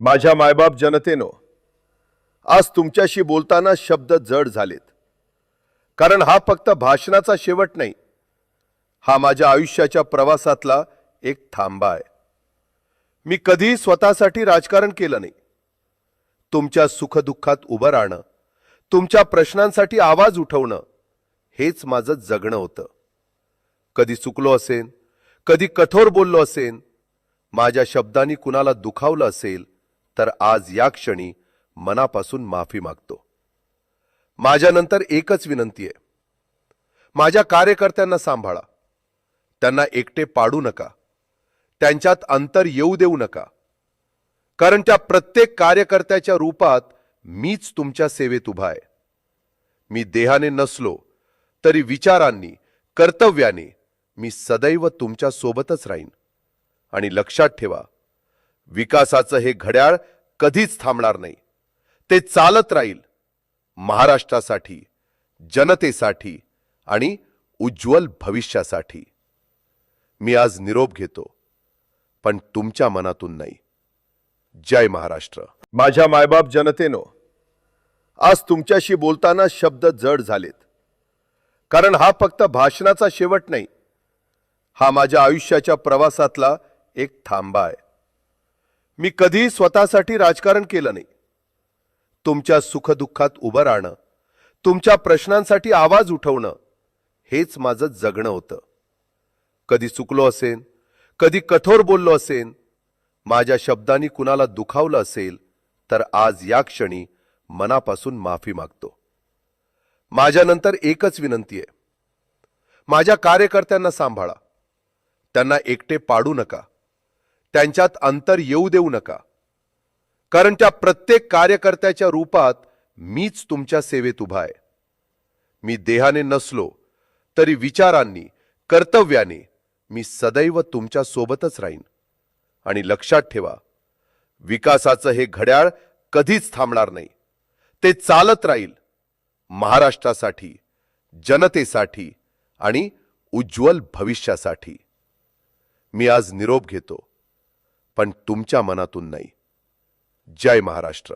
माझ्या मायबाप जनतेनो, आज तुमच्याशी बोलताना शब्द जड झालेत. कारण हा फक्त भाषणाचा शेवट नाही, हा माझ्या आयुष्याच्या प्रवासातला एक थांबा आहे. मी कधी स्वतःसाठी राजकारण केलं नाही. तुमच्या सुखदुःखात उभं राहणं, तुमच्या प्रश्नांसाठी आवाज उठवणं, हेच माझं जगणं होतं. कधी चुकलो असेन, कधी कठोर बोललो असेन, माझ्या शब्दांनी कुणाला दुखावलं असेल, तर आज या क्षणी मनापासून माफी मागतो. माझ्यानंतर एकच विनंती आहे, माझ्या कार्यकर्त्यांना सांभाळा. त्यांना एकटे पाडू नका, त्यांच्यात अंतर येऊ देऊ नका. कारण त्या प्रत्येक कार्यकर्त्याच्या रूपात मीच तुमच्या सेवेत उभा आहे. मी देहाने नसलो तरी विचारांनी, कर्तव्याने मी सदैव तुमच्या सोबतच राहीन. आणि लक्षात ठेवा, विकासाचं हे घड्याळ कधीच थांबणार नाही. ते चालत राहील, महाराष्ट्रासाठी, जनतेसाठी आणि उज्ज्वल भविष्यासाठी. मी आज निरोप घेतो, पण तुमच्या मनातून नाही. जय महाराष्ट्र. माझ्या मायबाप जनतेनो, आज तुमच्याशी बोलताना शब्द जड झालेत. कारण हा फक्त भाषणाचा शेवट नाही, हा माझ्या आयुष्याच्या प्रवासातला एक थांबा आहे. मी कधी स्वतःसाठी राजकारण केलं नाही. तुमच्या सुखदुःखात उभं राहणं, तुमच्या प्रश्नांसाठी आवाज उठवणं, हेच माझं जगणं होतं. कधी चुकलो असेन, कधी कठोर बोललो असेन, माझ्या शब्दांनी कुणाला दुखावलं असेल, तर आज या क्षणी मनापासून माफी मागतो. माझ्यानंतर एकच विनंती आहे, माझ्या कार्यकर्त्यांना सांभाळा. त्यांना एकटे पाडू नका, त्यांच्यात अंतर येऊ देऊ नका. कारण त्या प्रत्येक कार्यकर्त्याच्या रूपात मीच तुमच्या सेवेत उभा आहे. मी देहाने नसलो तरी विचारांनी, कर्तव्याने मी सदैव तुमच्या सोबतच राहीन. आणि लक्षात ठेवा, विकासाचं हे घड्याळ कधीच थांबणार नाही. ते चालत राहील, महाराष्ट्रासाठी, जनतेसाठी आणि उज्ज्वल भविष्यासाठी. मी आज निरोप घेतो, पण तुमच्या मनातून नाही. जय महाराष्ट्र.